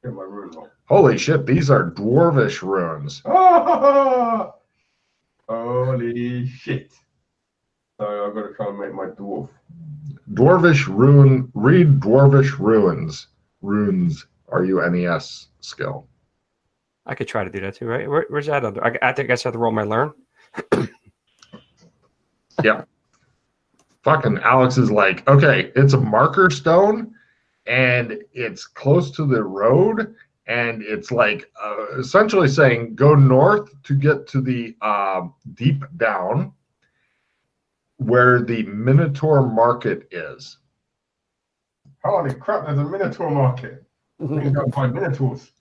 Get my rune roll. Holy shit, these are dwarvish runes. Ah! Holy shit. So I've got to try and make my dwarf. Dwarvish rune, read dwarvish runes. Runes, R-U-N-E-S skill. I could try to do that too, right? Where's that under? I think I just have to roll my learn. Yep. Fucking Alex is like, okay, it's a marker stone and it's close to the road and it's like essentially saying go north to get to the deep down where the Minotaur market is. Holy crap, there's a Minotaur market. We can go and find Minotaurs.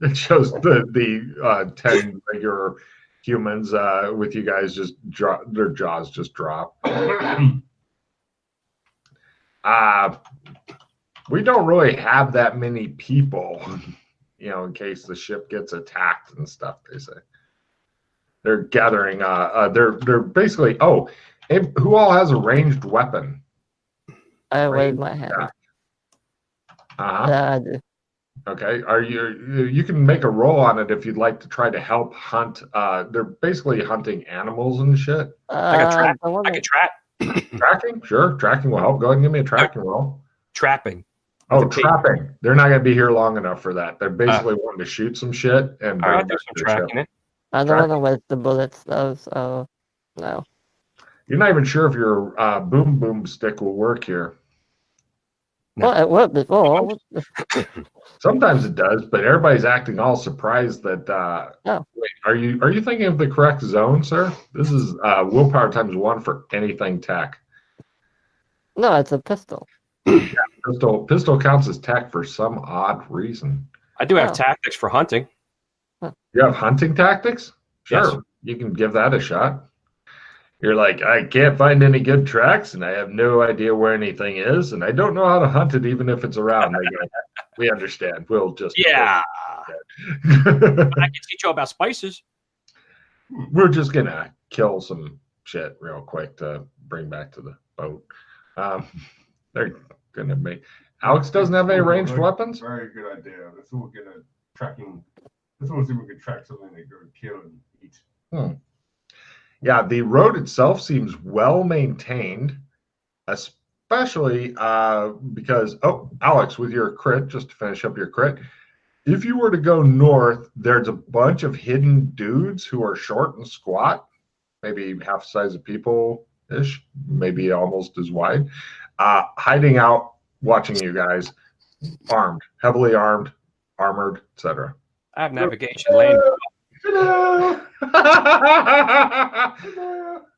It shows the 10 regular humans with you guys just drop, their jaws just drop. We don't really have that many people, in case the ship gets attacked and stuff, they say. They're gathering, they're basically, who all has a ranged weapon? I wave my hand. I do. Okay, you can make a roll on it if you'd like to try to help hunt. They're basically hunting animals and shit. I can trap. Tracking? Sure, tracking will help. Go ahead and give me a tracking roll. Trapping. Oh, trapping. They're not going to be here long enough for that. They're basically wanting to shoot some shit and I'll do some tracking it. I don't want to waste the bullets though, so no. You're not even sure if your boom stick will work here. No. Well, it worked before. Sometimes it does, but everybody's acting all surprised that. Wait, are you thinking of the correct zone, sir? This is willpower times 1 for anything tech. No, it's a pistol. Yeah, pistol counts as tech for some odd reason. I do have tactics for hunting. You have hunting tactics? Sure, yes. You can give that a shot. You're like, I can't find any good tracks, and I have no idea where anything is, and I don't know how to hunt it, even if it's around. We understand. We'll just I can teach you about spices. We're just gonna kill some shit real quick to bring back to the boat. They're gonna make. Alex doesn't have any ranged weapons. Very good idea. Let's all get a tracking. Let's all see if we can track something that go and kill and eat. Yeah, the road itself seems well maintained, especially because, Alex, with your crit, just to finish up your crit, if you were to go north, there's a bunch of hidden dudes who are short and squat, maybe half the size of people-ish, maybe almost as wide, hiding out, watching you guys, armed, heavily armed, armored, etc. I have navigation lane.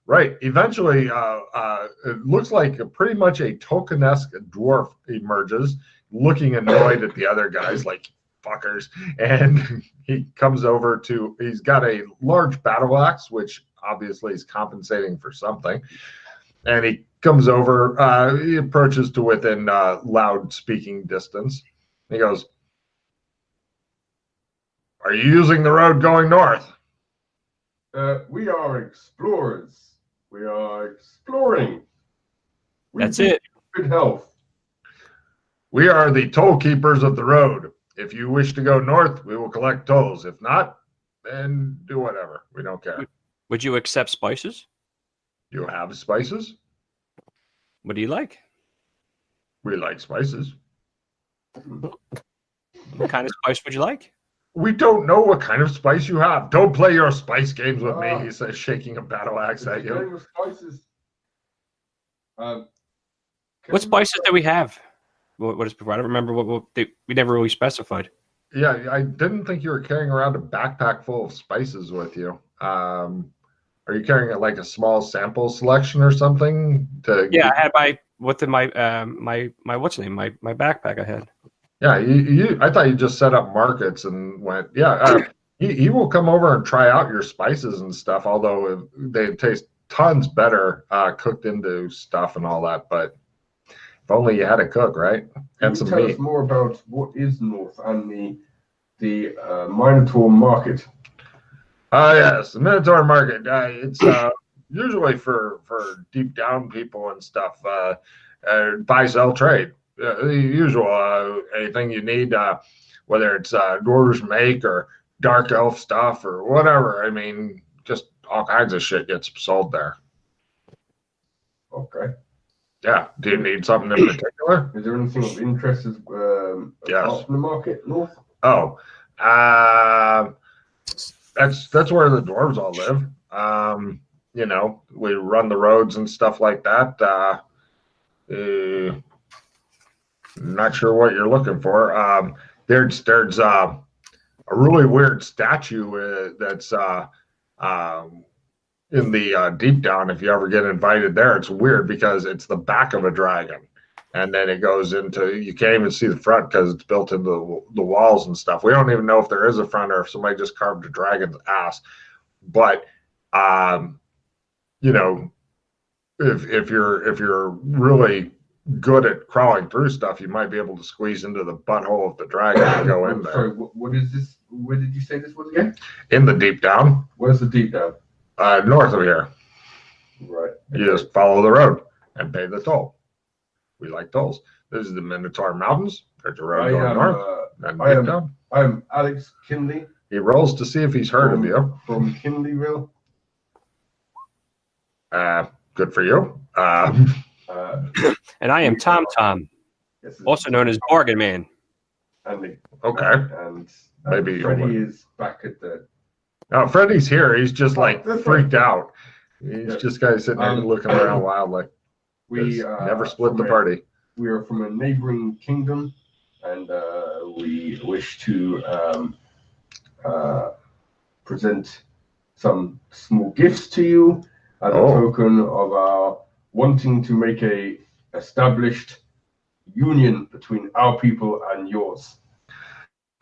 Right. Eventually, it looks like pretty much a tokenesque dwarf emerges, looking annoyed at the other guys, like fuckers. And he comes over he's got a large battle axe, which obviously is compensating for something. And he comes over, he approaches to within loud speaking distance. He goes, "Are you using the road going north?" We are explorers. We are exploring. That's it. Good health. We are the toll keepers of the road. If you wish to go north, we will collect tolls. If not, then do whatever. We don't care. Would you accept spices? You have spices? What do you like? We like spices. What kind of spice would you like? We don't know what kind of spice you have. Don't play your spice games with me, he says, shaking a battle axe at you. Spices. What spices do we have? What is provided? I don't remember we never really specified. Yeah, I didn't think you were carrying around a backpack full of spices with you. Are you carrying like a small sample selection or something? I had my what's my backpack I had. Yeah, I thought you just set up markets and went. Yeah, he will come over and try out your spices and stuff. Although they taste tons better cooked into stuff and all that. But if only you had a cook, right? And some tell meat. Us more about what is north and the Minotaur market. Yes, the Minotaur market. It's usually for deep down people and stuff. Buy sell trade. the usual. Anything you need, whether it's dwarves make or dark elf stuff or whatever. I mean, just all kinds of shit gets sold there. Okay. Yeah. Do you need something in particular? Is there anything of interest Yes. apart from the market north? Oh, that's where the dwarves all live. You know, we run the roads and stuff like that. Not sure what you're looking for. There's a really weird statue that's in the deep down. If you ever get invited there, it's weird because it's the back of a dragon, and then it goes into, you can't even see the front because it's built into the walls and stuff. We don't even know if there is a front or if somebody just carved a dragon's ass. But you know, if you're really good at crawling through stuff, you might be able to squeeze into the butthole of the dragon and go in there. Sorry, what is this? Where did you say this was again? In the deep down. Where's the deep down? North of here. Right. You just follow the road and pay the toll. We like tolls. This is the Minotaur Mountains. There's a road going north. And deep down. I am Alex Kinley. He rolls to see if he's heard of you. From Kinleyville. Good for you. And I am Tom Tom, also known as Bargain Man. Okay. And Maybe Freddie is back at the. Oh, Freddie's here. He's just like That's freaked right. out. He's just kind of sitting there looking around wildly. We never split the party. We are from a neighboring kingdom, and we wish to present some small gifts to you as a token of our wanting to make a established union between our people and yours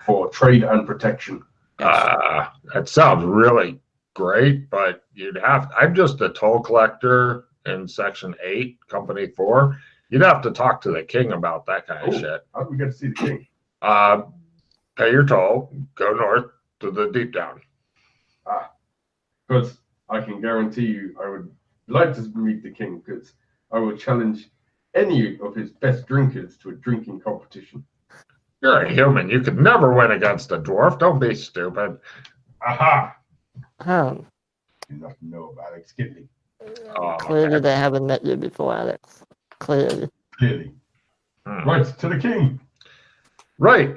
for trade and protection. That sounds really great, but I'm just a toll collector in Section 8, Company 4. You'd have to talk to the king about that kind of shit. How do we get to see the king? Pay your toll, go north to the deep down. Because I can guarantee you I would like to meet the king, because I will challenge any of his best drinkers to a drinking competition. You're a human. You could never win against a dwarf. Don't be stupid. Aha! Oh, You do not know of Alex Kinley. clearly they haven't met you before, Alex. Clearly. Clearly. Right, to the king. Right.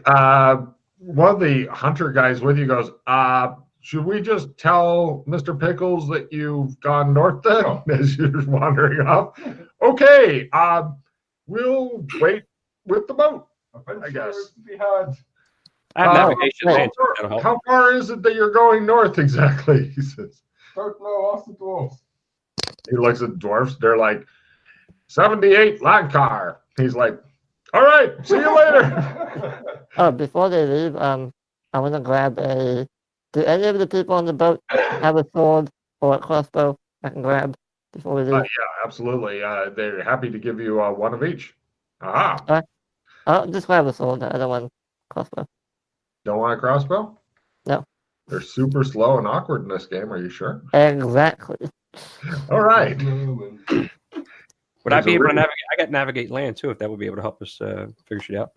One of the hunter guys with you goes, should we just tell Mr. Pickles that you've gone north then as you're wandering off? Okay. We'll wait with the boat. I guess. I have navigation land, so that'll help. How far is it that you're going north exactly? He says. Don't know, ask the dwarves. He looks at the dwarfs. They're like, 78 Lankar. He's like, all right, see you later. Before they leave, I want to grab a. Do any of the people on the boat have a sword or a crossbow I can grab before we leave? Yeah, absolutely. They're happy to give you one of each. Aha. I'll just grab a sword. I don't want a crossbow. Don't want a crossbow? No. They're super slow and awkward in this game. Are you sure? Exactly. All right. Would I be able to navigate? I got navigate land too, if that would be able to help us figure shit out.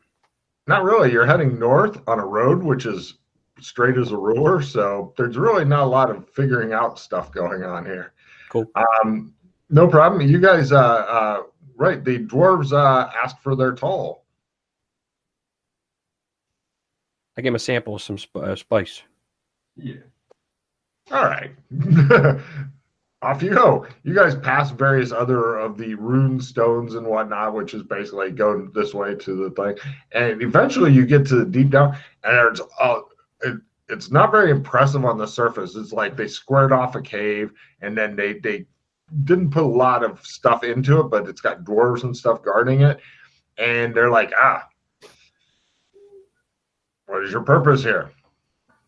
Not really. You're heading north on a road which is straight as a ruler, so there's really not a lot of figuring out stuff going on here. Cool. No problem. You guys, right? The dwarves asked for their toll. I gave him a sample of some spice. Yeah. All right. Off you go. You guys pass various other of the rune stones and whatnot, which is basically going this way to the thing. And eventually you get to the deep down, and there's it's not very impressive on the surface. It's like they squared off a cave, and then they didn't put a lot of stuff into it, but it's got dwarves and stuff guarding it. And they're like, what is your purpose here?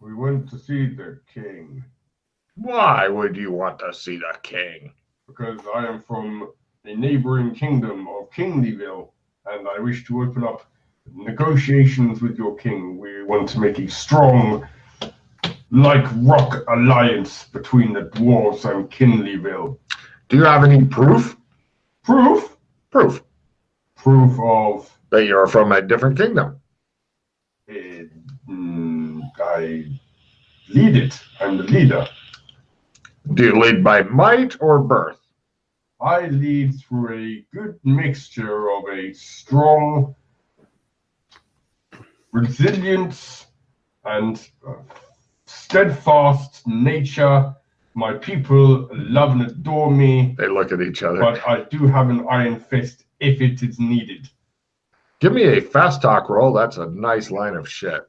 We went to see the king. Why would you want to see the king? Because I am from the neighboring kingdom of Kingleyville, and I wish to open up negotiations with your king. We want to make a strong, like rock alliance between the dwarves and Kingleyville. Do you have any proof? Proof? Proof. Proof of that you're from a different kingdom. I lead it. I'm the leader. Do you lead by might or birth? I lead through a good mixture of a strong resilience and steadfast nature. My people love and adore me. They look at each other. But I do have an iron fist if it is needed. Give me a fast talk roll. That's a nice line of shit.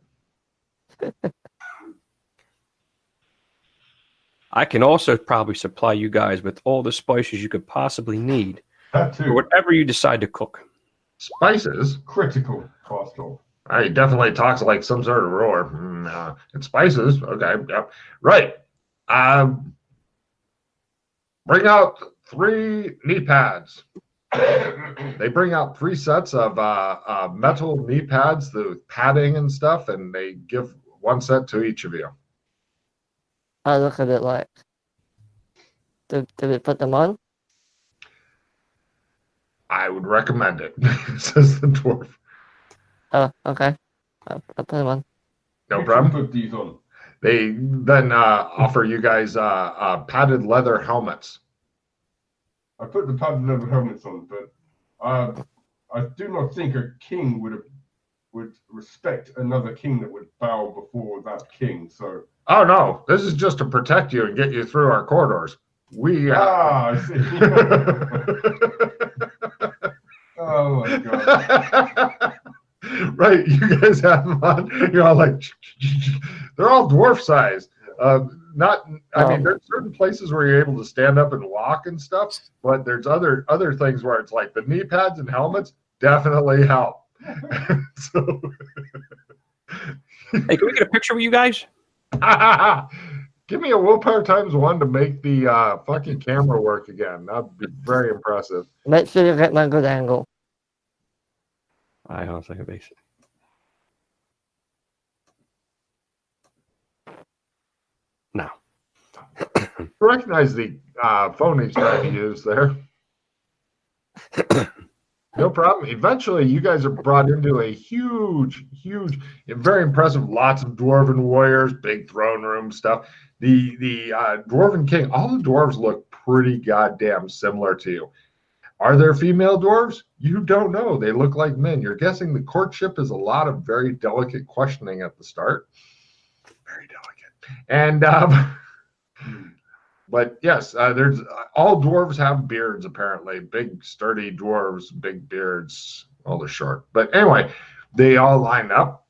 I can also probably supply you guys with all the spices you could possibly need That for too. whatever you decide to cook. Spices? Critical fast roll. He definitely talks like some sort of roar. It's spices. Okay. Yep. Right. Bring out 3 knee pads. They bring out 3 sets of metal knee pads, the padding and stuff, and they give 1 set to each of you. I look at it like, did we put them on? I would recommend it, says the dwarf. Oh, okay. I'll put them on. No You problem. can put these on. They then offer you guys padded leather helmets. I put the padded leather helmets on, but I do not think a king would respect another king that would bow before that king. So Oh no, this is just to protect you and get you through our corridors. We I see. Oh my god. Right, you guys have them on. You're all like, they're all dwarf size. I mean, there's certain places where you're able to stand up and walk and stuff, but there's other things where it's like the knee pads and helmets definitely help. So, Hey, can we get a picture with you guys? give me a willpower ×1 to make the fucking camera work again. That'd be very impressive. Make sure you get my good angle. I don't think it makes it. No. Recognize the phone he's trying to use there. No problem. Eventually, you guys are brought into a huge, very impressive, lots of dwarven warriors, big throne room stuff. The dwarven king, all the dwarves look pretty goddamn similar to you. Are there female dwarves? You don't know. They look like men. You're guessing the courtship is a lot of very delicate questioning at the start. Very delicate. And but yes, there's all dwarves have beards apparently. Big sturdy dwarves, big beards, all the short. But anyway, they all line up,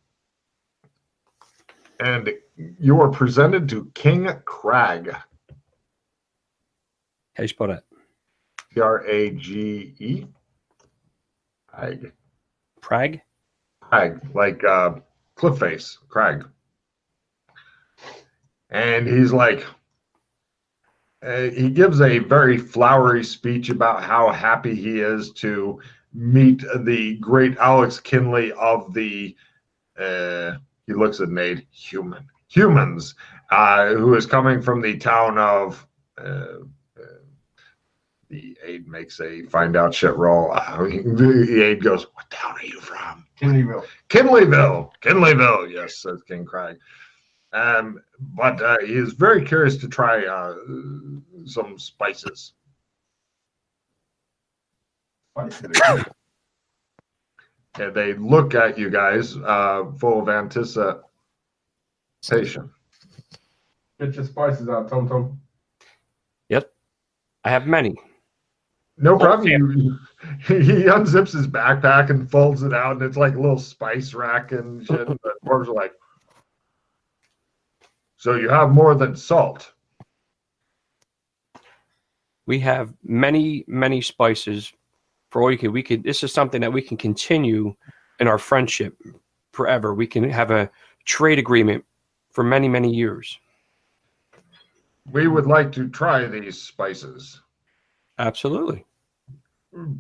and you are presented to King Crag. How you spell that? Krage. Crag. Prague? Crag, like cliff face, Crag. And he's like, he gives a very flowery speech about how happy he is to meet the great Alex Kinley of the, he looks at Nate, humans, who is coming from the town of, the aide makes a find out shit roll. The aide goes, what town are you from? Kinleyville. Kinleyville, yes, says King Crag. But he is very curious to try some spices. Spices. And they look at you guys full of anticipation. Get your spices out, Tom Tom. Yep. I have many. No problem. He unzips his backpack and folds it out, and it's like a little spice rack and shit. The dwarves are like, so you have more than salt. We have many, many spices for all you can. We could. This is something that we can continue in our friendship forever. We can have a trade agreement for many, many years. We would like to try these spices. Absolutely.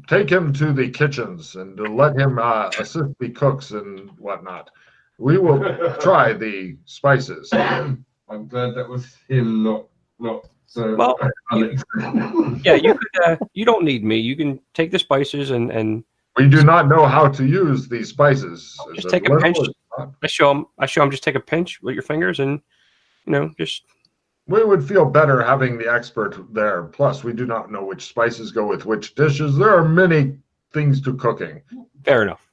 Take him to the kitchens and let him assist the cooks and whatnot. We will try the spices. I'm glad that was him, not Well, Alex. Yeah, you could. You don't need me. You can take the spices and We do not know how to use these spices. Just Is take it a pinch. literal or not? I show him. Just take a pinch with your fingers, and just We would feel better having the expert there. Plus, we do not know which spices go with which dishes. There are many things to cooking. fair enough.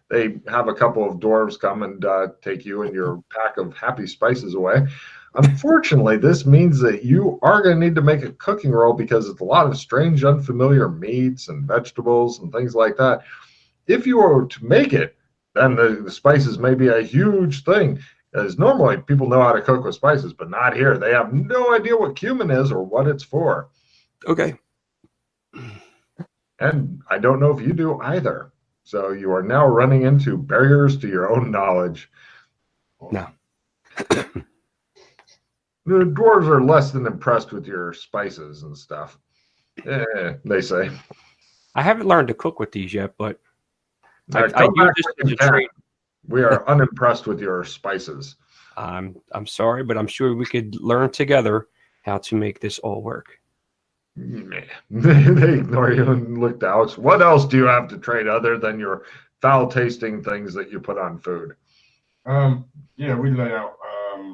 They have a couple of dwarves come and take you and your pack of happy spices away. Unfortunately, this means that you are going to need to make a cooking roll because it's a lot of strange, unfamiliar meats and vegetables and things like that. If you were to make it, then the spices may be a huge thing. As normally people know how to cook with spices, but not here. They have no idea what cumin is or what it's for. Okay. And I don't know if you do either. So you are now running into barriers to your own knowledge. No. The dwarves are less than impressed with your spices and stuff. They say. I haven't learned to cook with these yet, but Now, I come use back this when as you a can. treat. We are unimpressed with your spices. I'm sorry, but I'm sure we could learn together how to make this all work. They ignore you and look to Alex. What else do you have to trade other than your foul-tasting things that you put on food? Yeah, we lay out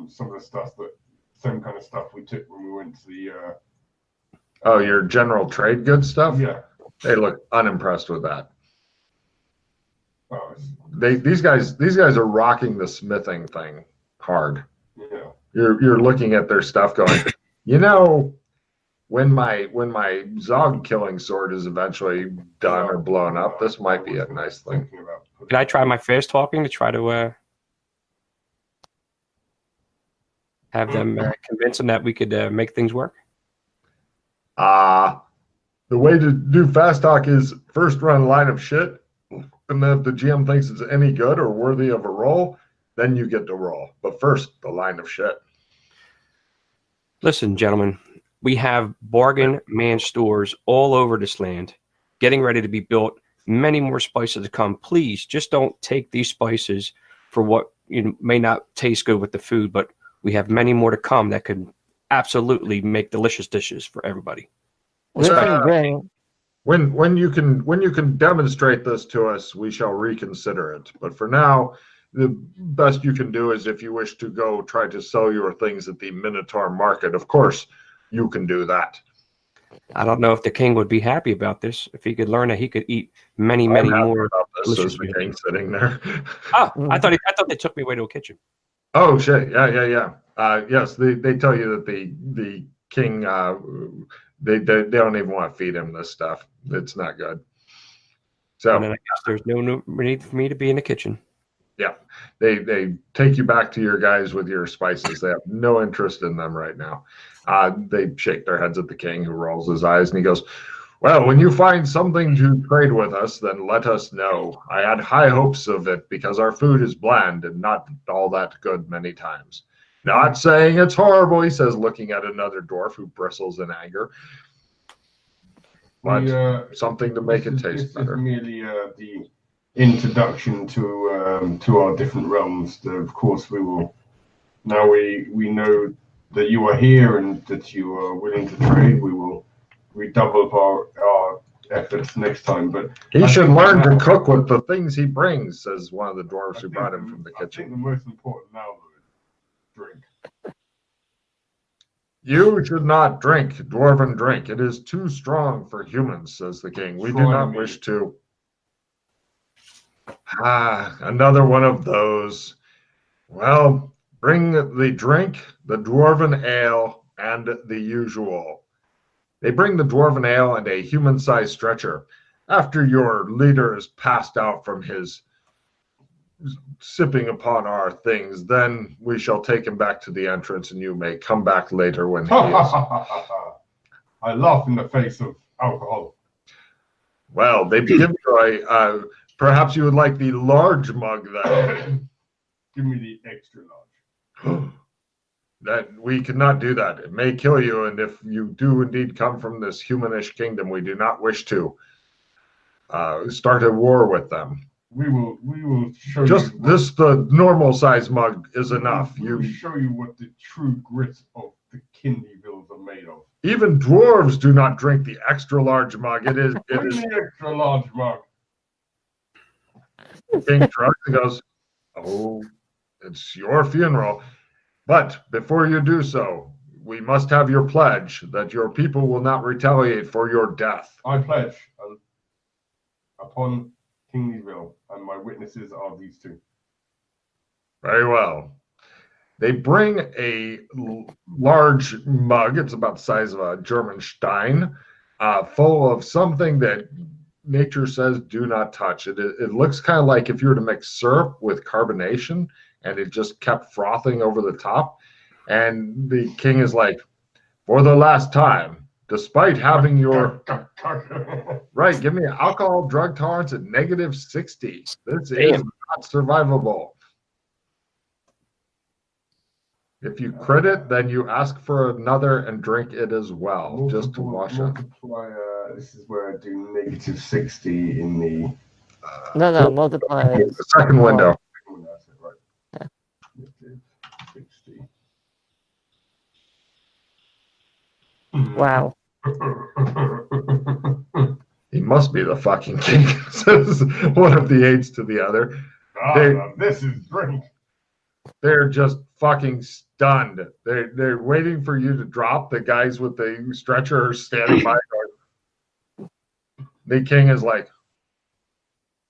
some of the stuff same kind of stuff we took when we went to the. Oh, your general trade goods stuff? Yeah. They look unimpressed with that. Oh, These guys are rocking the smithing thing hard. yeah. You're looking at their stuff going, when my Zog killing sword is eventually done or blown up, this might be a nice thing. Can I try my fast talking to try to have them convince them that we could make things work? The way to do fast talk is first run a line of shit, and then if the GM thinks it's any good or worthy of a roll, then you get to roll. But first, the line of shit. Listen, gentlemen, we have bargain man stores all over this land, getting ready to be built. Many more spices to come. Please, just don't take these spices for what may not taste good with the food, but we have many more to come that could absolutely make delicious dishes for everybody. When you can demonstrate this to us, we shall reconsider it. But for now, the best you can do is if you wish to go try to sell your things at the Minotaur market. Of course, you can do that. I don't know if the king would be happy about this. If he could learn that he could eat many more. About this as the king sitting there. Oh, I thought they took me away to a kitchen. Oh shit! Yeah. Yes, they tell you that the king they don't even want to feed him this stuff. It's not good. So and then I guess there's no need for me to be in the kitchen. Yeah, they take you back to your guys with your spices. They have no interest in them right now. They shake their heads at the king, who rolls his eyes, and he goes, "Well, when you find something to trade with us, then let us know. I had high hopes of it because our food is bland and not all that good many times. Not saying it's horrible," he says, looking at another dwarf who bristles in anger. But something to make it taste better. This is merely the introduction to our different realms. Of course, we will. Now we know that you are here and that you are willing to trade. We will redouble our efforts next time. But he should learn to cook with the things he brings, says one of the dwarves who brought him from the kitchen. I think the most important now is drink. You should not drink, dwarven drink. It is too strong for humans, says the king. We do not wish to. Another one of those. Well, bring the drink, the dwarven ale, and the usual. They bring the dwarven ale and a human-sized stretcher. After your leader is passed out from his sipping upon our things, then we shall take him back to the entrance, and you may come back later when he is. I laugh in the face of alcohol. Well, they give you perhaps you would like the large mug then. Give me the extra large. That we cannot do that. It may kill you, and if you do indeed come from this humanish kingdom, we do not wish to start a war with them. We will show just you. Just the normal size mug is enough. We will show you what the true grit of the Kindyvilles are made of. Even dwarves do not drink the extra large mug. It is the extra large mug. The king shrugs and goes, "Oh, it's your funeral. But before you do so, we must have your pledge that your people will not retaliate for your death." I pledge upon King's will, and my witnesses are these two. Very well. They bring a large mug, it's about the size of a German Stein, full of something that nature says do not touch. It looks kind of like if you were to mix syrup with carbonation and it just kept frothing over the top. And the king is like, "For the last time, despite having your right, give me alcohol drug tolerance at -60. This is not survivable. If you crit it, then you ask for another and drink it as well, just to wash it." This is where I do -60 in the No, multiply. The second window. Right. 60. Wow. He must be the fucking king, says one of the aides to the other. Now this is drink. They're just fucking stunned. They're waiting for you to drop. The guys with the stretcher are standing by. The king is like,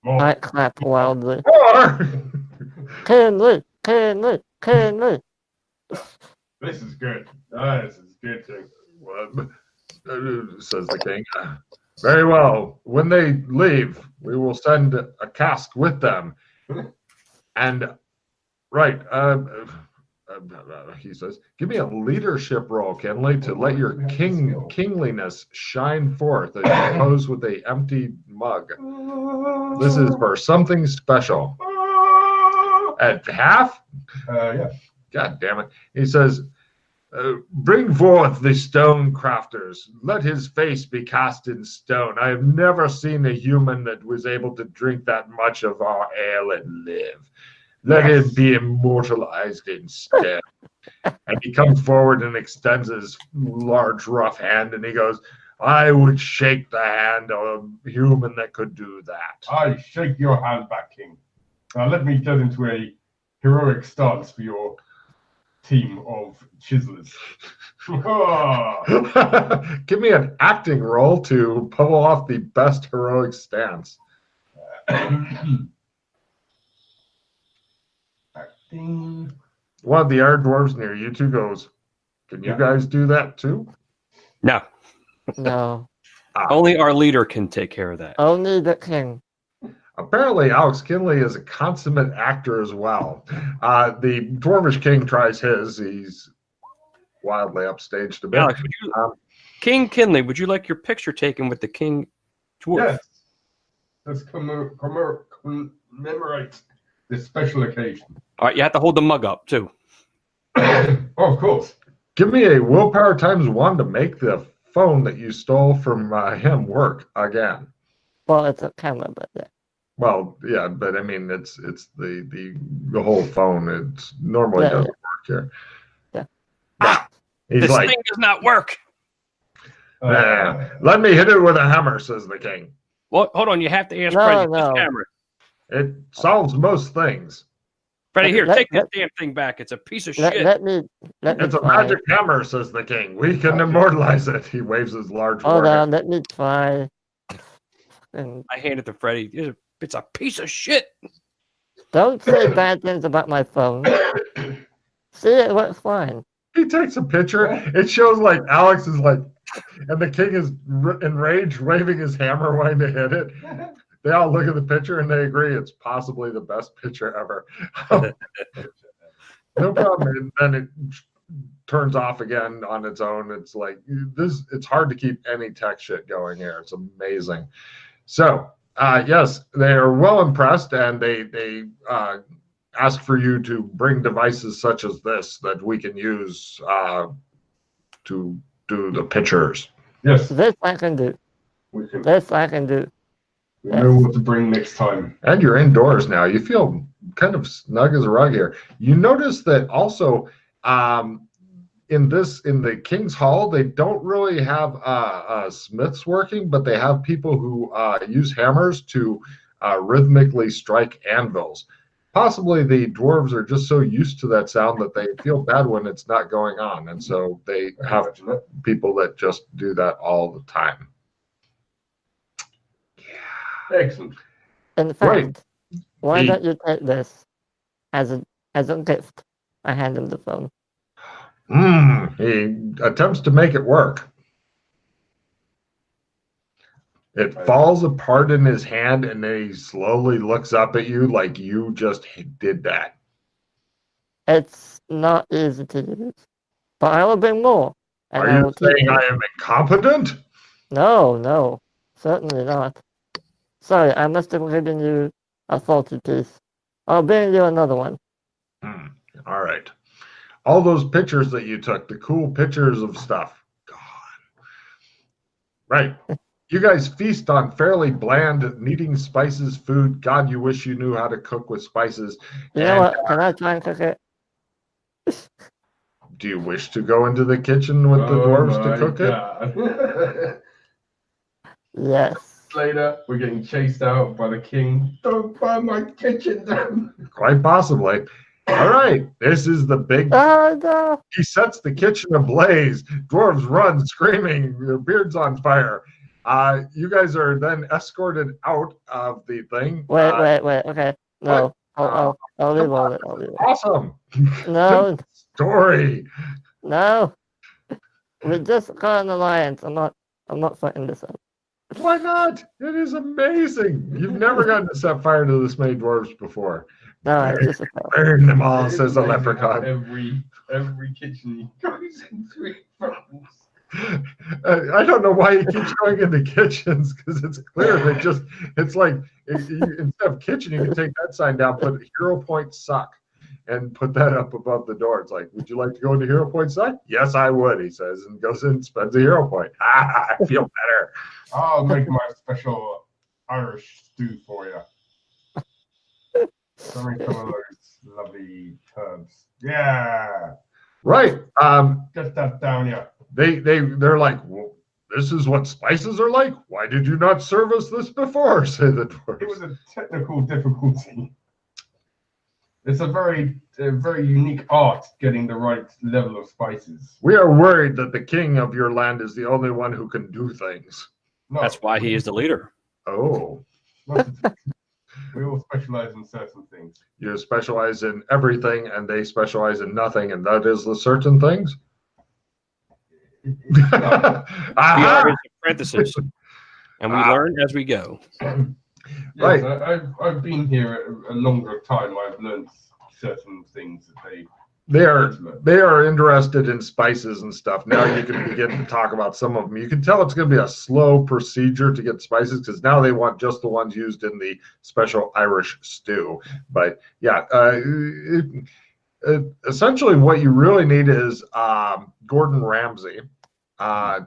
I clap wildly. "More!" Kinley. This is good. This is good too. "What?" says the king. "Very well. When they leave, we will send a cask with them." And right, he says, "Give me a leadership role, Kenley, to let your kingliness shine forth as you pose with a empty mug. This is for something special." At half? Yeah. God damn it. He says, "Bring forth the stone crafters. Let his face be cast in stone. I have never seen a human that was able to drink that much of our ale and live. Let him be immortalized instead." And he comes forward and extends his large, rough hand, and he goes, "I would shake the hand of a human that could do that." I shake your hand back, King. Now let me get into a heroic stance for your team of chiselers. Give me an acting role to pull off the best heroic stance. Acting. One of the air dwarves near you two goes, "Can you guys do that too?" No, No. only our leader can take care of that. Only the king. Apparently, Alex Kinley is a consummate actor as well. The Dwarvish King tries his. He's wildly upstaged a bit. Alex, King Kinley, would you like your picture taken with the King Dwarf? Yes. Let's commemorate this special occasion. All right, you have to hold the mug up too. Oh, of course. Give me a willpower *1 to make the phone that you stole from him work again. Well, it's a camera, but yeah. Well, yeah, but I mean, it's the whole phone. It normally doesn't work here. Yeah. He's This like, thing does not work. "Let me hit it with a hammer," says the king. Well, hold on, you have to ask No, Freddie. no. This camera. It solves most things. Freddie, here, Let- take that let- damn thing back. It's a piece of Let shit. me It's a try. magic hammer, says the king. We can immortalize it. He waves his large Hold warhammer. on, let me try. And I hand it to Freddie. It's a piece of shit. don't say bad things about my phone. See, it works fine. He takes a picture. It shows like Alex is like, and the king is enraged, waving his hammer, wanting to hit it. They all look at the picture and they agree it's possibly the best picture ever. No problem. And then it turns off again on its own. It's like this. It's hard to keep any tech shit going here. It's amazing. So yes, they are well impressed, and they ask for you to bring devices such as this that we can use to do the pictures. Yes, This I can do. we can. This I can do. We know what to bring next time. And you're indoors now. You feel kind of snug as a rug here. You notice that also in the King's Hall, they don't really have smiths working, but they have people who use hammers to rhythmically strike anvils. Possibly the dwarves are just so used to that sound that they feel bad when it's not going on. And so they have people that just do that all the time. Yeah. Excellent. In fact, why don't you take this as a gift? I hand him the phone. He attempts to make it work. It falls apart in his hand, and then he slowly looks up at you like you just did that. It's not easy to use, but I will bring more. Are you saying I am incompetent? No, certainly not. Sorry, I must have given you a faulty piece. I'll bring you another one. All right. All those pictures that you took, the cool pictures of stuff, gone. Right. You guys feast on fairly bland, needing spices food. God, you wish you knew how to cook with spices. You know what? Can I try and cook it? Do you wish to go into the kitchen with the dwarves to cook it? Yes. Later, we're getting chased out by the king. Don't burn my kitchen down. Quite possibly. All right, this is the big. Oh, no. He sets the kitchen ablaze. Dwarves run, screaming, their beards on fire. You guys are then escorted out of the thing. Wait. Okay. No. I'll re-roll it. Awesome. No. Story. No. We just got an alliance. I'm not fighting this up. Why not? It is amazing. You've never gotten to set fire to this many dwarves before. No, it's just a burn them all, says the leprechaun. Every kitchen he goes into, it burns. I don't know why he keeps going into kitchens, because it's clear that it's like instead of kitchen, you can take that sign down, put hero point suck, and put that up above the door. It's like, would you like to go into hero point suck? Yes, I would, he says, and goes in and spends a hero point. I feel better. I'll make my special Irish stew for you. Some of those lovely herbs. Yeah. Right. Get that down, yeah. They're like, well, this is what spices are like? Why did you not serve us this before? Say the dwarves. It was a technical difficulty. It's a very unique art getting the right level of spices. We are worried that the king of your land is the only one who can do things. No. That's why he is the leader. Oh. We all specialize in certain things. You specialize in everything, and they specialize in nothing, and that is the certain things? We are his apprentices, and we learn as we go. Yes, right. I've been here a longer time. I've learned certain things that they are interested in spices and stuff. Now you can begin to talk about some of them. You can tell it's going to be a slow procedure to get spices, because now they want just the ones used in the special Irish stew. But yeah, essentially what you really need is Gordon Ramsay.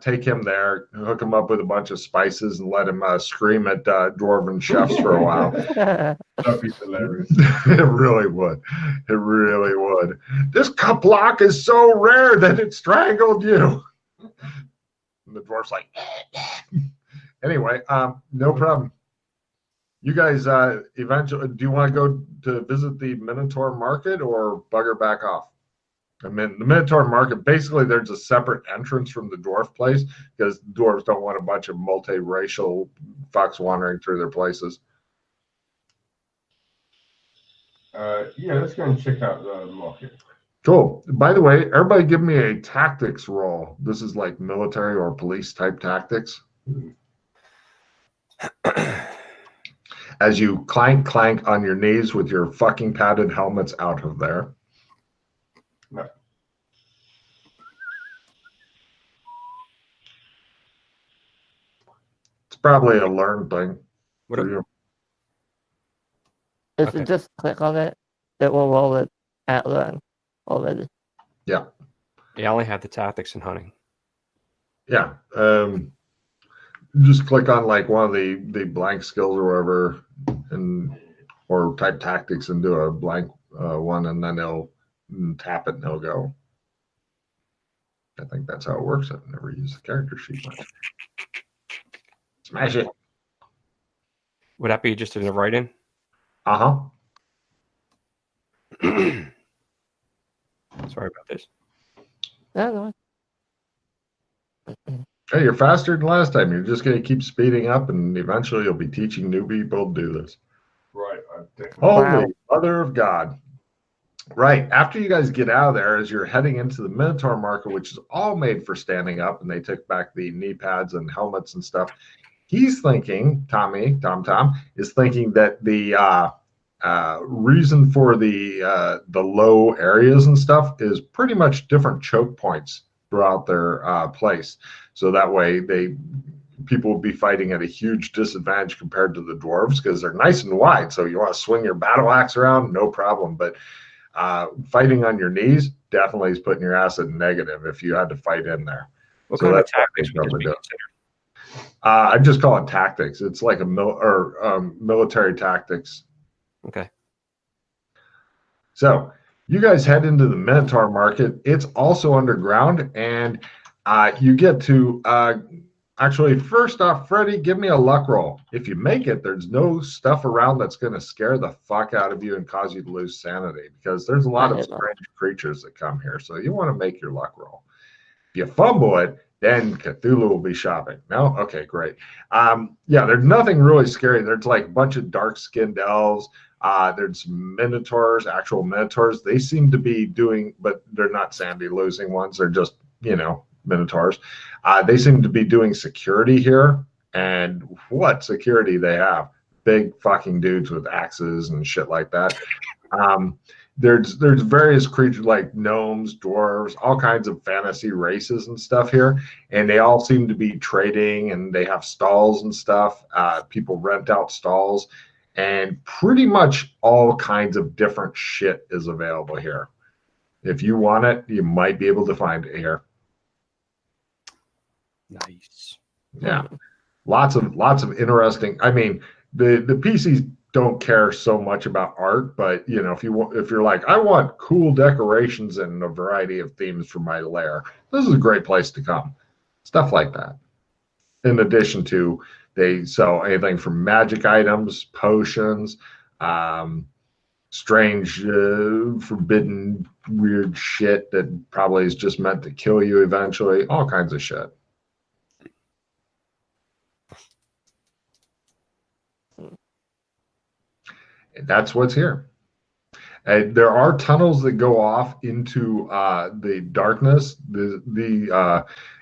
Take him there, hook him up with a bunch of spices, and let him scream at dwarven chefs for a while. That'd be hilarious. It really would. It really would. This kaplock is so rare that it strangled you. And the dwarf's like, anyway, no problem. You guys, eventually, do you want to go to visit the Minotaur Market or bugger back off? I mean, the Minotaur Market, basically there's a separate entrance from the dwarf place, because dwarves don't want a bunch of multiracial fucks wandering through their places. Yeah, let's go and check out the market. Cool. By the way, everybody give me a tactics roll. This is like military or police type tactics. As you clank on your knees with your fucking padded helmets out of there. No. It's probably a learned thing. What for you. If you just click on it, it will roll it at learn already. Yeah. Yeah, I only have the tactics and hunting. Yeah. Just click on like one of the blank skills or whatever, or type tactics and do a blank one, and then it'll tap it and it'll go. I think that's how it works. I've never used the character sheet much. Smash it. Would that be just in the write-in? Uh-huh. Sorry about this. Yeah, no. Hey, you're faster than last time. You're just going to keep speeding up, and eventually you'll be teaching new people to do this. Right, I definitely. Holy Wow. mother of God. Right. After you guys get out of there, as you're heading into the Minotaur market, which is all made for standing up, and they took back the knee pads and helmets and stuff, he's thinking, Tom is thinking that the reason for the low areas and stuff is pretty much different choke points throughout their place. So that way people will be fighting at a huge disadvantage compared to the dwarves because they're nice and wide. So you want to swing your battle axe around, no problem. But fighting on your knees definitely is putting your ass at negative if you had to fight in there. What So kind of that's what tactics they would this probably be do. considered? I just call it tactics. It's like a military tactics. Okay. So you guys head into the Minotaur market. It's also underground, and you get to actually, first off, Freddie, give me a luck roll. If you make it, there's no stuff around that's going to scare the fuck out of you and cause you to lose sanity because there's a lot of strange creatures that come here. So you want to make your luck roll. If you fumble it, then Cthulhu will be shopping. No? Okay, great. Yeah, there's nothing really scary. There's like a bunch of dark-skinned elves. There's minotaurs, actual minotaurs. They seem to be doing, but they're not sandy losing ones. They're just, minotaurs. They seem to be doing security here. And what security they have. Big fucking dudes with axes and shit like that. There's various creatures like gnomes, dwarves, all kinds of fantasy races and stuff here, and they all seem to be trading, and they have stalls and stuff. People rent out stalls, and pretty much all kinds of different shit is available here. If you want it, you might be able to find it here. Nice. Yeah, lots of interesting. I mean, the PCs don't care so much about art, but if you're like, I want cool decorations and a variety of themes for my lair, this is a great place to come. Stuff like that. In addition to, they sell anything from magic items, potions, strange, forbidden, weird shit that probably is just meant to kill you eventually. All kinds of shit. That's what's here. There are tunnels that go off into the darkness.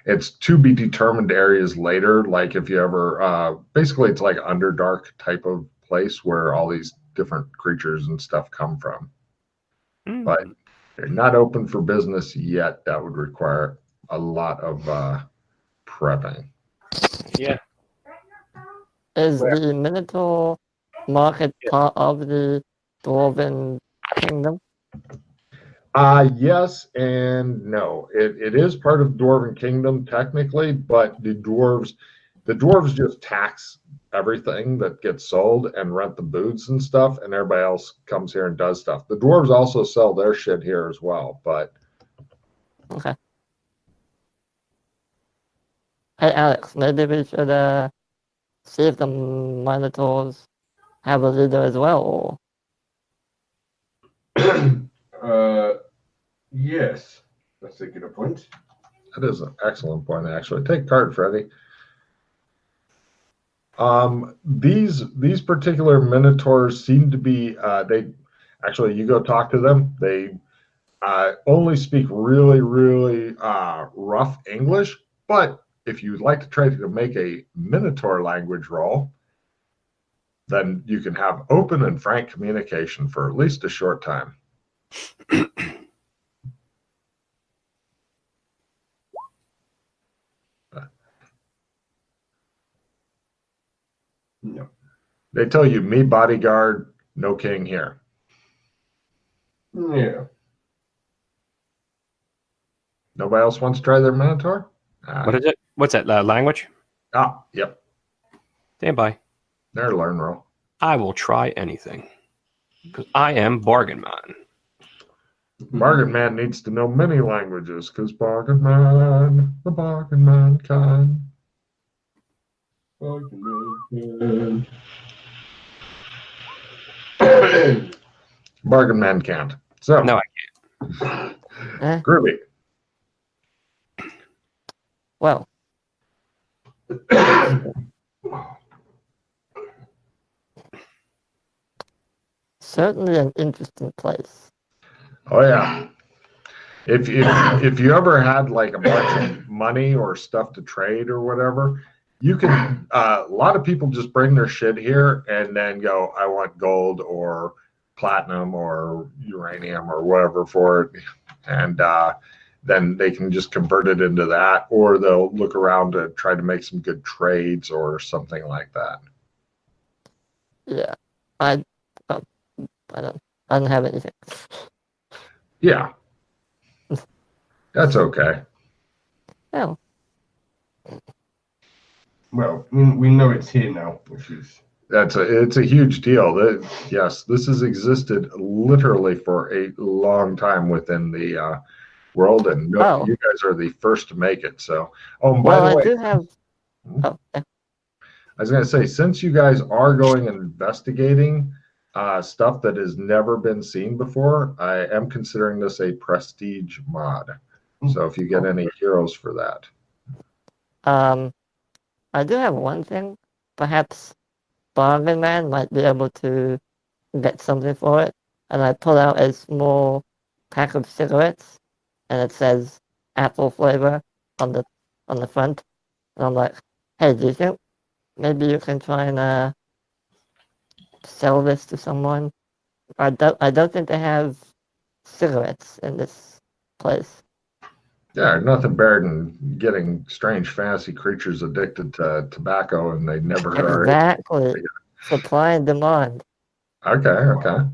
It's to be determined areas later. Like if you ever, basically, it's like Underdark type of place where all these different creatures and stuff come from. But they're not open for business yet. That would require a lot of prepping. Yeah. Is the Minotaur market part of the Dwarven Kingdom? Yes and no. It is part of Dwarven Kingdom technically, but the dwarves just tax everything that gets sold and rent the booths and stuff, and everybody else comes here and does stuff. The dwarves also sell their shit here as well, but Okay. Hey Alex, maybe we should see if the Minotaurs have a leader as well, or Yes, that's a good point. that is an excellent point, actually. Take card, Freddie. These particular minotaurs seem to be they actually, you go talk to them. They only speak really, really rough English, but if you'd like to try to make a minotaur language roll, then you can have open and frank communication for at least a short time. No. They tell you, me bodyguard, no king here. Yeah. Nobody else wants to try their minotaur? What is it? What's that language? Yep. Stand by. Their learn roll. I will try anything because I am Bargain Man. Bargain Man needs to know many languages because Bargain Man, the Bargain Man can. Bargain man can't. So, No, Groovy. Well, certainly an interesting place. Oh yeah. If you ever had like a bunch of money or stuff to trade or whatever, you can. A lot of people just bring their shit here and then go, I want gold or platinum or uranium or whatever for it, and then they can just convert it into that, or they'll look around to try to make some good trades or something like that. Yeah, I don't have anything. Yeah, that's okay. Oh, Well, we know it's here now, which is It's a huge deal. Yes, this has existed literally for a long time within the world, and you guys are the first to make it. So, and by the I way, do have. Oh, I was going to say, since you guys are going and investigating stuff that has never been seen before, I am considering this a prestige mod. So, if you get any heroes for that, I do have one thing. Perhaps Bargain Man might be able to get something for it. And I pull out a small pack of cigarettes, and it says apple flavor on the front. And I'm like, hey, do you think maybe you can try and sell this to someone? I don't think they have cigarettes in this place. yeah, nothing better than getting strange fantasy creatures addicted to tobacco, and they never are. Exactly. Supply and demand. Okay.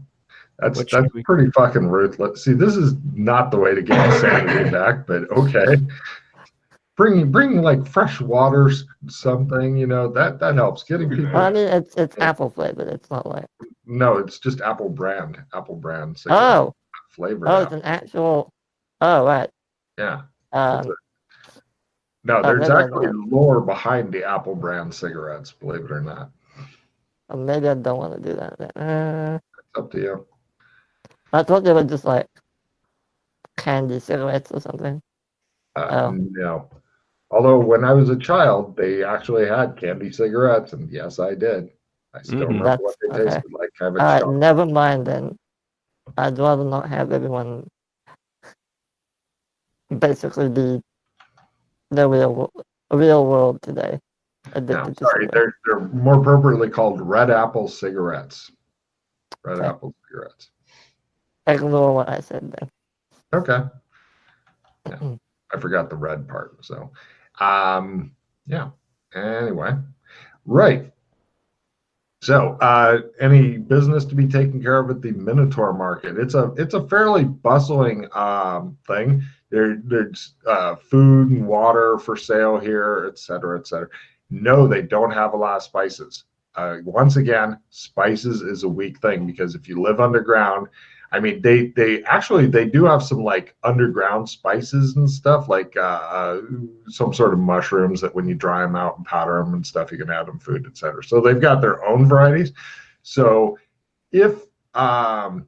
That's Which we- pretty fucking ruthless. See, this is not the way to get sanity back, but okay. Bring like fresh waters, something, that helps. Getting people. Well, I mean, it's apple flavored. It's not like. No, it's just Apple brand. Oh, Flavor. oh, it's an actual. Oh, right. Yeah. Um, No, there's maybe actually lore behind the Apple brand cigarettes, believe it or not. maybe I don't want to do that. It's up to you. I thought they were just like candy cigarettes or something. No. Although when I was a child, they actually had candy cigarettes, and yes, I did. I still remember what they tasted like. All right, never mind then. I'd rather not have everyone basically be the real world today. No, sorry, they're more appropriately called red apple cigarettes. Apple cigarettes. Ignore what I said then. Okay. Yeah, I forgot the red part. So, yeah. Anyway, right. So, any business to be taken care of at the Minotaur Market? It's a fairly bustling thing. There's food and water for sale here, et cetera, et cetera. No, they don't have a lot of spices. Once again, spices is a weak thing because if you live underground, I mean, they do have some like underground spices and stuff, like some sort of mushrooms that when you dry them out and powder them and stuff, you can add them food, etc. So they've got their own varieties. So if Tom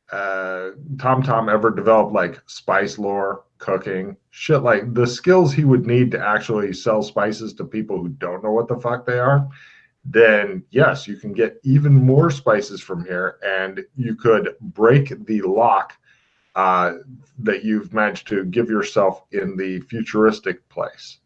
ever developed like spice lore, cooking, shit, like the skills he would need to actually sell spices to people who don't know what the fuck they are, then yes, you can get even more spices from here, and you could break the lock that you've managed to give yourself in the futuristic place,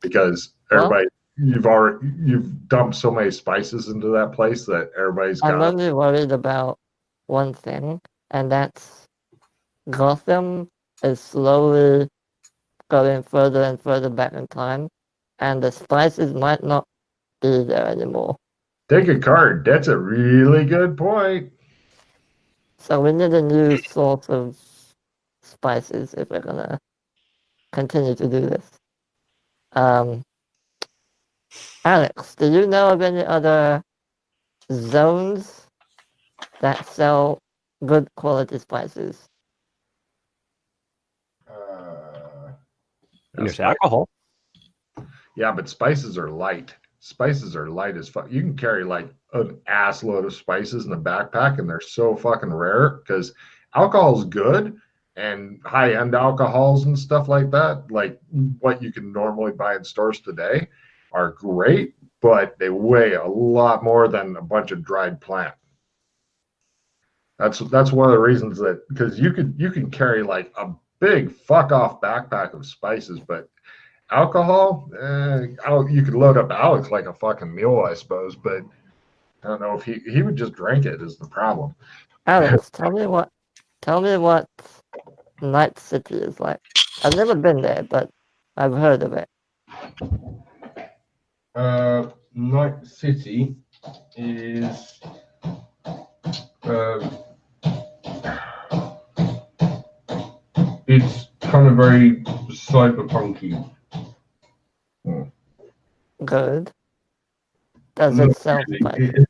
because everybody, you've dumped so many spices into that place that everybody's got. I'm only worried about one thing, and that's Gotham is slowly going further and further back in time, and the spices might not be there anymore. Take a card. That's a really good point. So we need a new source of spices if we're gonna continue to do this. Alex, do you know of any other zones that sell good quality spices? There's alcohol. Yeah, but spices are light. Spices are light as fuck. You can carry like an ass load of spices in a backpack, and they're so fucking rare because alcohol is good, and high-end alcohols and stuff like that, like what you can normally buy in stores today, are great, but they weigh a lot more than a bunch of dried plant. That's one of the reasons that, because you can carry like a big fuck off backpack of spices, but alcohol, you could load up Alex like a fucking mule, I suppose, but I don't know if he would just drink it is the problem. Alex, tell me what Night City is like. I've never been there, but I've heard of it. Night City is it's kind of very cyberpunky. Good. Does it sound like it?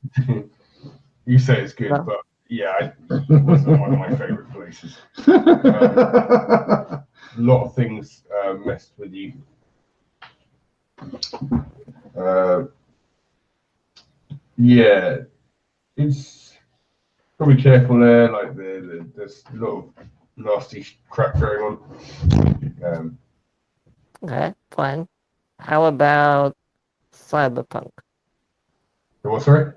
You say it's good, No. but yeah, it wasn't one of my favorite places. A lot of things messed with you. Yeah, it's gotta be careful there. Like there's a lot of nasty crap going on. Okay, fine. How about cyberpunk? What's sorry?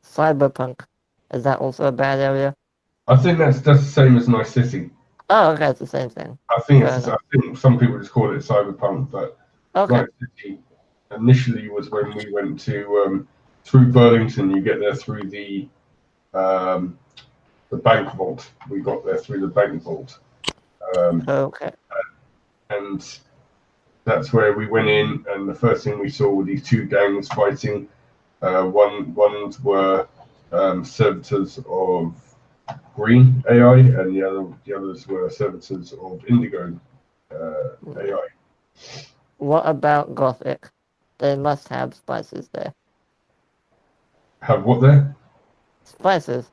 Cyberpunk. Is that also a bad area? I think that's the same as Nice City. Oh, okay, it's the same thing. I think Fair I think some people just call it cyberpunk, but Okay. Night City initially was when we went to through Burlington. You get there through the bank vault. We got there through the bank vault. Okay. And that's where we went in, and the first thing we saw were these two gangs fighting. Ones were servitors of Green AI, and the others were servitors of Indigo AI. What about Gothic? They must have spices there. Have what there? Spices.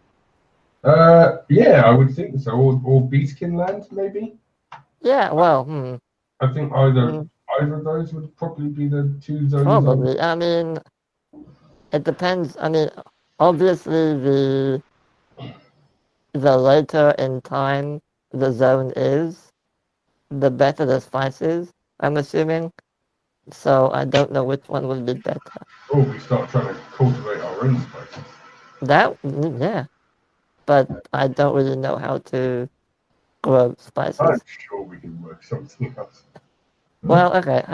Yeah, I would think so. Or Beastkin Land, maybe. Yeah, well, I think either of those would probably be the two zones. probably. I mean, it depends. I mean, obviously the later in time the zone is, the better the spices, I'm assuming. So I don't know which one would be better. Oh, we start trying to cultivate our own spices. Yeah. But I don't really know how to grow spices. I'm sure we can work something else. Well, okay.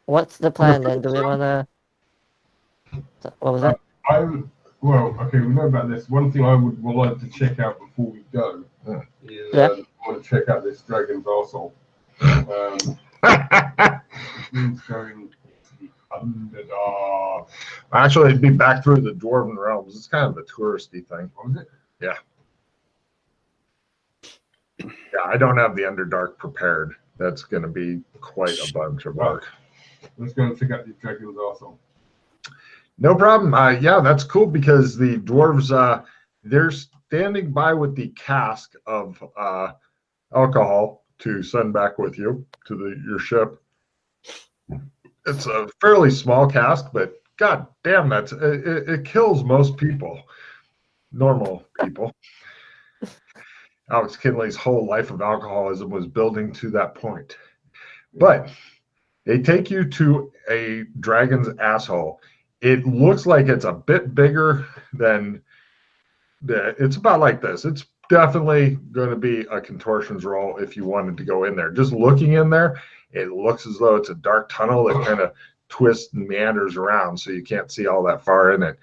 What's the plan then? Do we wanna? What was that? Okay, we know about this. One thing I would like to check out before we go is I want to check out this dragon's arsehole. Means going to the Underdark. Actually, it'd be back through the Dwarven realms. It's kind of a touristy thing. What was it? Yeah. Yeah, I don't have the Underdark prepared. That's going to be quite a bunch of work. Let's go and check out the dragon's arsehole. No problem. Yeah, that's cool because the dwarves, they're standing by with the cask of alcohol to send back with you to your ship. It's a fairly small cask, but god damn, it kills most people, normal people. Alex Kinley's whole life of alcoholism was building to that point. But they take you to a dragon's asshole. It looks like it's a bit bigger than it's about like this. It's definitely going to be a contortions roll if you wanted to go in there. Just looking in there, it looks as though it's a dark tunnel that kind of twists and meanders around, so you can't see all that far in it.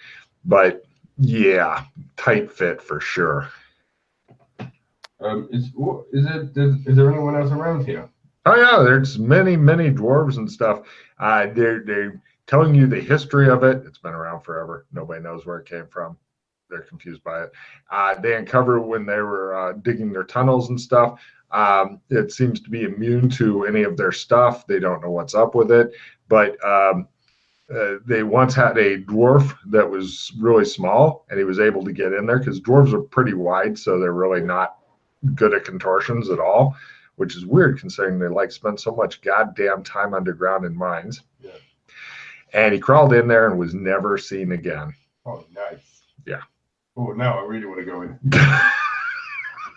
But yeah, tight fit for sure. Is there anyone else around here? Oh yeah, there's many dwarves and stuff. They're telling you the history of it. It's been around forever. Nobody knows where it came from. They're confused by it. They uncovered when they were digging their tunnels and stuff. It seems to be immune to any of their stuff. They don't know what's up with it. But they once had a dwarf that was really small, and he was able to get in there because dwarves are pretty wide, so they're really not good at contortions at all, which is weird considering they spend so much goddamn time underground in mines. Yeah. And he crawled in there and was never seen again. Oh, nice. Yeah. Oh, now I really want to go in.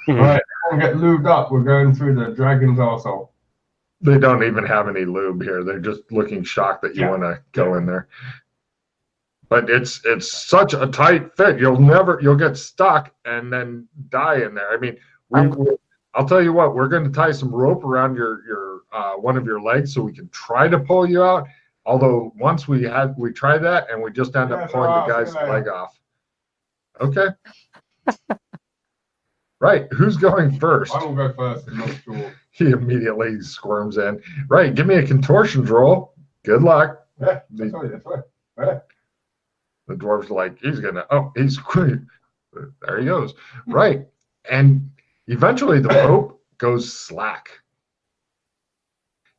All right, everyone get lubed up. We're going through the dragon's arsehole. They don't even have any lube here. They're just looking shocked that you want to go in there. But it's such a tight fit. You'll get stuck and then die in there. I mean, I'll tell you what. We're going to tie some rope around your one of your legs so we can try to pull you out. Although once we tried that and we just end up pulling the guy's leg off. Okay. Right. Who's going first? I will go first. I'm not sure. He immediately squirms in. Right. Give me a contortions roll. Good luck. Yeah, that's right. Yeah. The dwarf's like, he's there he goes. Right. And eventually the rope goes slack.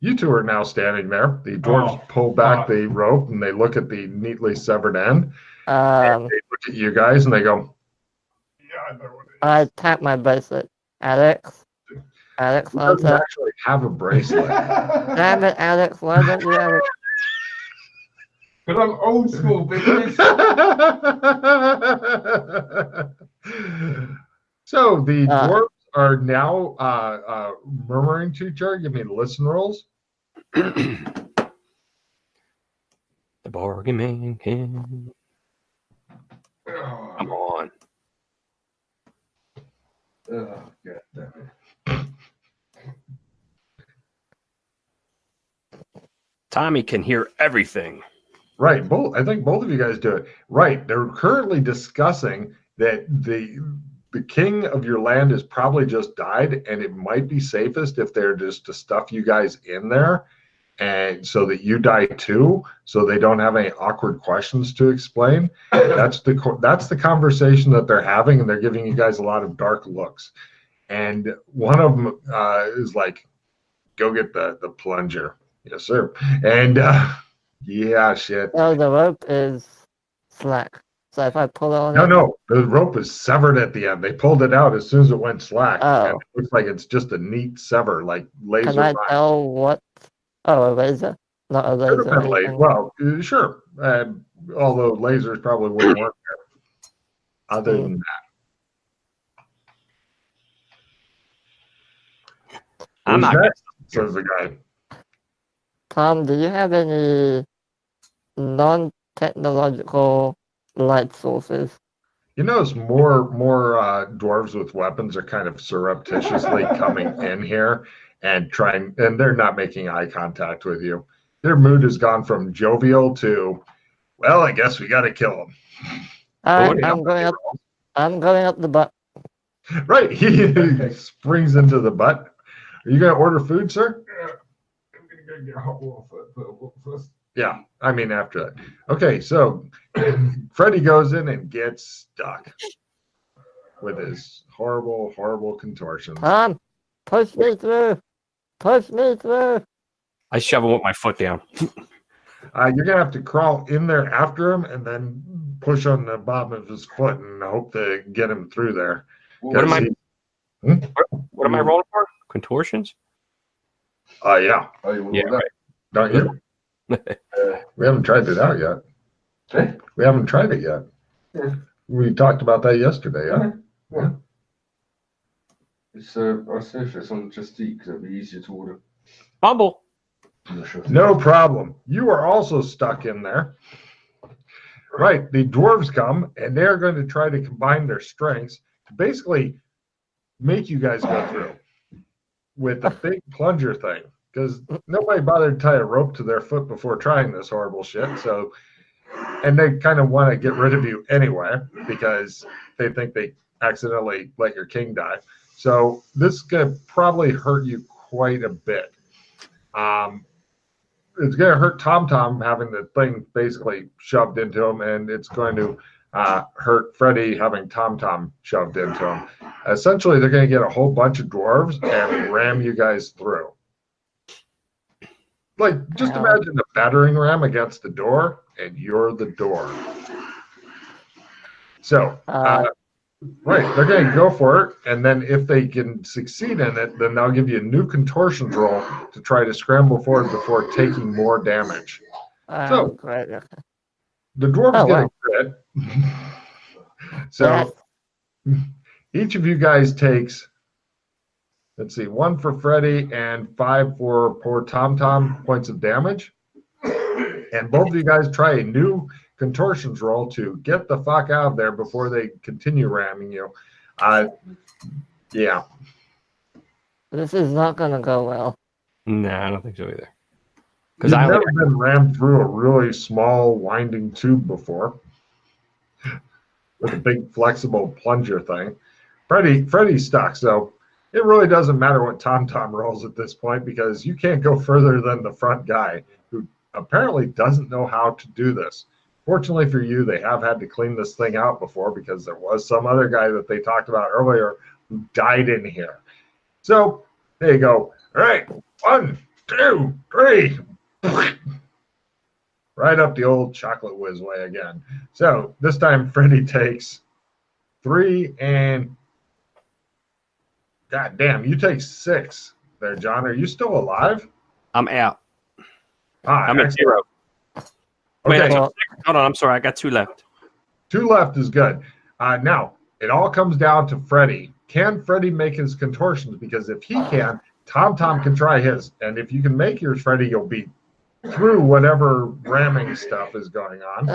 You two are now standing there. The dwarves pull back the rope and they look at the neatly severed end. And they look at you guys and they go, yeah, I know what it is. I tap my bracelet. Alex, doesn't actually have a bracelet. damn it, Alex, why don't you have it? Because I'm old school, bitches. So the dwarves are now murmuring to each other. Give me listen rolls. The bargain man can. Come on. Oh, God damn it. Tommy can hear everything. Right. I think both of you guys do it. Right. They're currently discussing that the king of your land has probably just died, and it might be safest if they're just to stuff you guys in there, and so that you die too, so they don't have any awkward questions to explain. That's the conversation that they're having, and they're giving you guys a lot of dark looks. And one of them is like, "Go get the plunger." Yes, sir. And yeah, shit. No, the rope is slack. So if I pull on it. No, the rope is severed at the end. They pulled it out as soon as it went slack. Oh. And it looks like it's just a neat sever, like laser. Can I tell what? Oh, a laser? Not a laser. Could have been laser. Well, sure. Although lasers probably wouldn't work there. Other than that. I'm not. Says the guy. Tom, do you have any non-technological light sources? You notice more dwarves with weapons are kind of surreptitiously coming in here and they're not making eye contact with you. Their mood has gone from jovial to, well, I guess we got to kill him. I'm going up the butt. Right, he springs into the butt. Are you going to order food, sir? I'm going to go get hot water first. Yeah, I mean after that. Okay, so Freddy goes in and gets stuck with his horrible, horrible contortions. Tom, push me through. Push me through. I shove him with my foot down. You're going to have to crawl in there after him and then push on the bottom of his foot and hope to get him through there. What am I rolling for? Contortions? Yeah. Oh, you want Yeah, that? right. Don't you? We haven't tried it out yet. Eh? We haven't tried it yet. Yeah. We talked about that yesterday, yeah? Yeah. It's I searched this on Just Eat because it'd be easier to order. Humble. No problem. You are also stuck in there. Right. The dwarves come and they're going to try to combine their strengths to basically make you guys go through with the big plunger thing. Because nobody bothered to tie a rope to their foot before trying this horrible shit. So, and they kind of want to get rid of you anyway because they think they accidentally let your king die. So this is going to probably hurt you quite a bit. It's going to hurt Tom having the thing basically shoved into him, and it's going to hurt Freddy having Tom shoved into him. Essentially, they're going to get a whole bunch of dwarves and ram you guys through. Like, just imagine a battering ram against the door, and you're the door. So, right, they're going to go for it, and then if they can succeed in it, then they'll give you a new contortions roll to try to scramble forward before taking more damage. So, Great. the dwarves get a crit, So each of you guys takes, let's see, 1 for Freddy and 5 for poor Tom Tom points of damage. And both of you guys try a new contortions roll to get the fuck out of there before they continue ramming you. Yeah. This is not gonna go well. Nah, I don't think so either. You've never been rammed through a really small winding tube before with a big flexible plunger thing. Freddy's stuck, so it really doesn't matter what Tom Tom rolls at this point because you can't go further than the front guy who apparently doesn't know how to do this. Fortunately for you, they have had to clean this thing out before because there was some other guy that they talked about earlier who died in here. So there you go. All right, 1, 2, 3. Right up the old chocolate whiz way again. So this time Freddy takes 3 and God damn, you take 6 there, John. Are you still alive? I'm out. I'm at 0. Wait, Okay. hold on. I'm sorry. I got 2 left. 2 left is good. Now, it all comes down to Freddy. Can Freddy make his contortions? Because if he can, Tom Tom can try his. And if you can make yours, Freddy, you'll be through whatever ramming stuff is going on.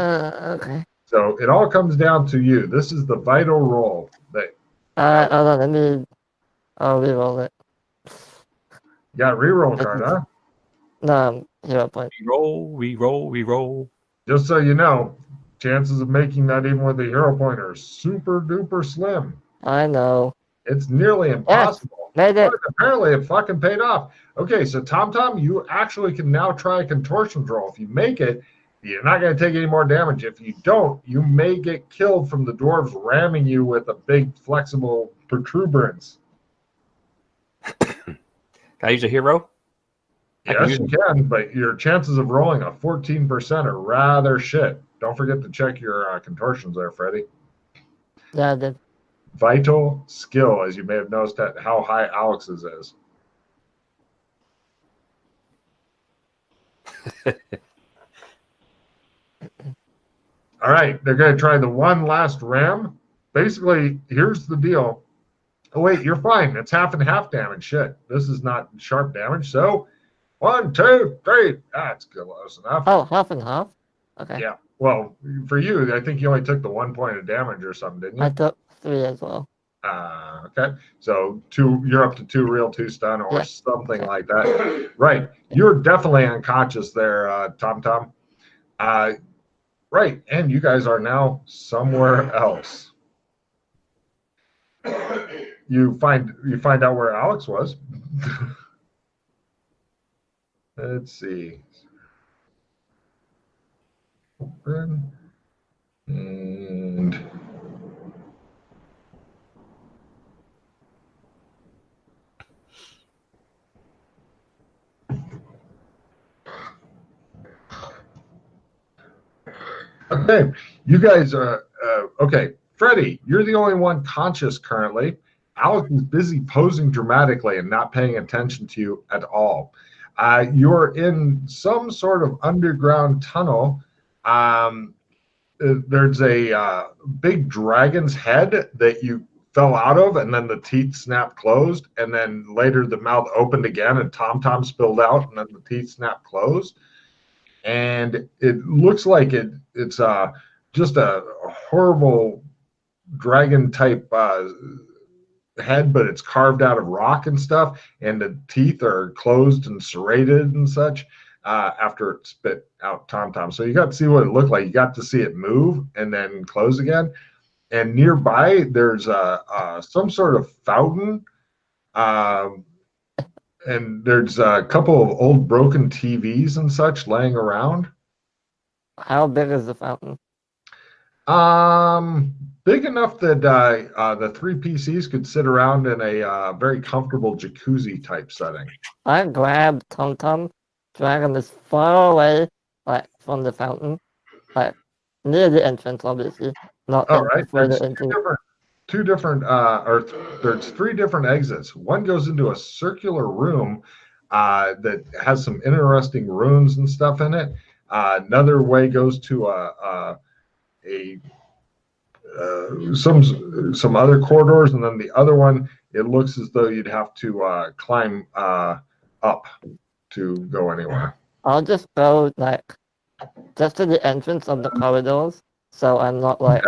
Okay. So it all comes down to you. This is the vital roll. Hold on. I'll reroll it. You got a reroll card, huh? No, 0 point. We roll. Just so you know, chances of making that even with a hero point are super duper slim. I know. It's nearly impossible. Made it. But apparently it fucking paid off. Okay, so Tom Tom, you actually can now try a contortion roll. If you make it, you're not going to take any more damage. If you don't, you may get killed from the dwarves ramming you with a big flexible protuberance. Can I use a hero? Yes, you can, but your chances of rolling a 14% are rather shit. Don't forget to check your contortions there, Freddy. Yeah, I did. Vital skill, as you may have noticed at how high Alex's is. All right, they're going to try the one last ram. Basically, here's the deal. Oh, wait, you're fine. It's half and half damage. Shit, this is not sharp damage. So, 1, 2, 3. That's close enough. Oh, half and half? Okay. Yeah. Well, for you, I think you only took the 1 point of damage or something, didn't you? I took 3 as well. Okay. So 2, you're up to 2 real, 2 stun or something like that. Right. You're definitely unconscious there, Tom Tom. Right. And you guys are now somewhere else. You find out where Alex was. Let's see. Open. And okay, you guys are okay. Freddy, you're the only one conscious currently. Alex is busy posing dramatically and not paying attention to you at all. You're in some sort of underground tunnel. There's a big dragon's head that you fell out of, and then the teeth snapped closed, and then later the mouth opened again, and Tom Tom spilled out, and then the teeth snapped closed. And it looks like it's just a horrible dragon type head, but it's carved out of rock and stuff, and the teeth are closed and serrated and such after it spit out Tom Tom. So you got to see what it looked like. You got to see it move and then close again. And nearby there's some sort of fountain, and there's a couple of old broken TVs and such laying around. How big is the fountain? Big enough that the 3 PCs could sit around in a very comfortable jacuzzi type setting. I grab Tum Tum, drag him as far away, like from the fountain, like near the entrance, obviously. Not all right. further There's into. there's 3 different exits. One goes into a circular room that has some interesting runes and stuff in it. Another way goes to a some other corridors, and then the other one, it looks as though you'd have to climb up to go anywhere. I'll just go like just to the entrance of the corridors, so I'm not like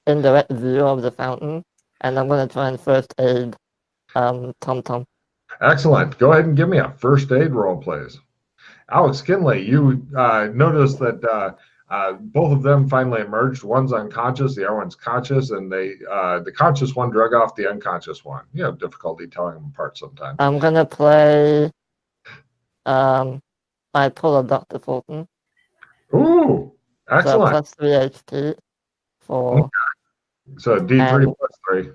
in direct view of the fountain, and I'm gonna try and first aid Tom Tom. Excellent. Go ahead and give me a first aid roll, please. Alex Kinley, you noticed that both of them finally emerged. One's unconscious, the other one's conscious, and the conscious one drug off the unconscious one. You have difficulty telling them apart sometimes. I'm gonna play. I pull a Dr. Fulton. Ooh, So excellent. plus 3 HP for So D3 and- plus 3.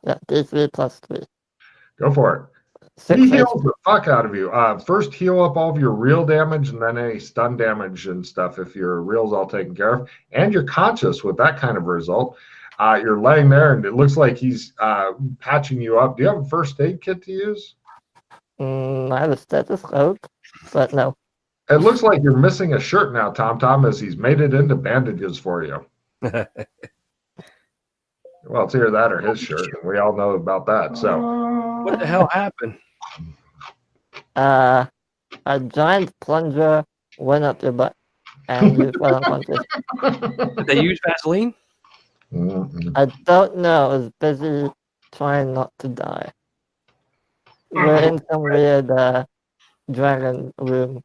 yeah, D3 plus 3. Go for it. 6 He heals HP. the fuck out of you. First heal up all of your real damage and then any stun damage and stuff if your real's all taken care of. And you're conscious with that kind of result. You're laying there and it looks like he's patching you up. Do you have a first aid kit to use? I have a stethoscope, but no. It looks like you're missing a shirt now, Tom, as he's made it into bandages for you. Well, it's either that or his shirt. And we all know about that. So, What the hell happened? A giant plunger went up your butt and you fell unconscious. Did they use Vaseline? I don't know. I was busy trying not to die. We're in some weird dragon room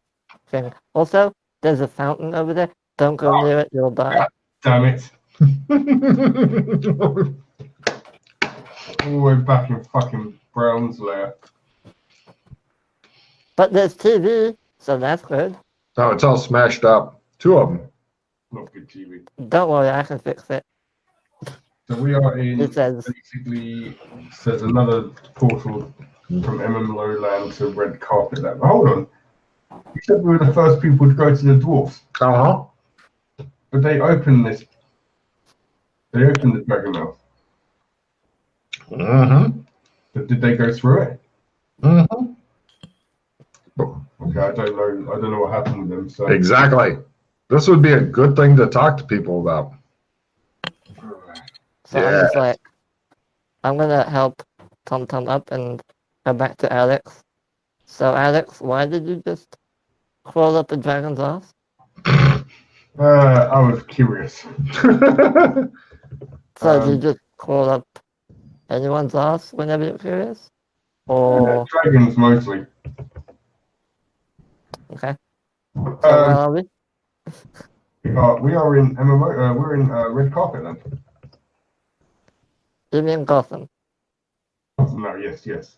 thing. Also, there's a fountain over there. Don't go near it, you'll die. Damn it. Oh, we're back in fucking Brown's lair. But there's TV, so that's good. No, it's all smashed up. 2 of them. Not good TV. Don't worry, I can fix it. So we are in, It says- basically, says another portal from MM Lowland to Red Carpet Land. Hold on. You said we were the first people to go to the dwarfs, Uh-huh. but they opened this. They opened the dragon mouth. Mm-hmm. But did they go through it? Mm-hmm. Okay, I don't know what happened with them. So Exactly. This would be a good thing to talk to people about. So I'm just like, I'm gonna help Tom Tom up and go back to Alex. So Alex, why did you just crawl up a dragon's ass? I was curious. So did you just crawl up anyone's ass whenever you're curious? Or Dragons mostly. okay. So where Um, are we? we are in MMO. We're in Red Carpet Land. You mean Gotham? No, yes.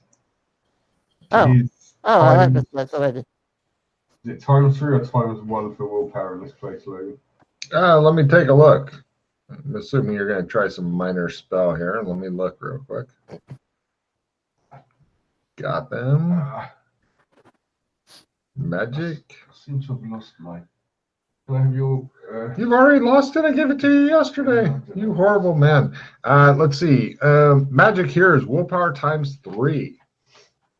Oh. Is Oh, I like times- this place already. Is it times 3 or times 1 for willpower in this place, Logan? Let me take a look. I'm assuming you're going to try some minor spell here. Let me look real quick. Got them. Magic. I seem to have lost my. Can I have your? You've already lost it. I gave it to you yesterday. You horrible man. Let's see. Magic here is willpower times 3.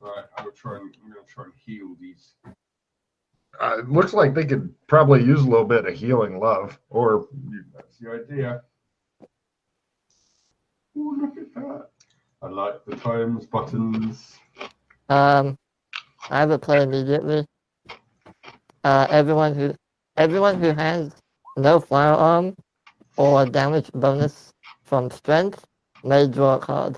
Right, I'm gonna try and heal these. It looks like they could probably use a little bit of healing love. Or That's the idea. Oh, look at that! I like the times buttons. I have a play immediately. Everyone who has no firearm or damage bonus from strength may draw a card.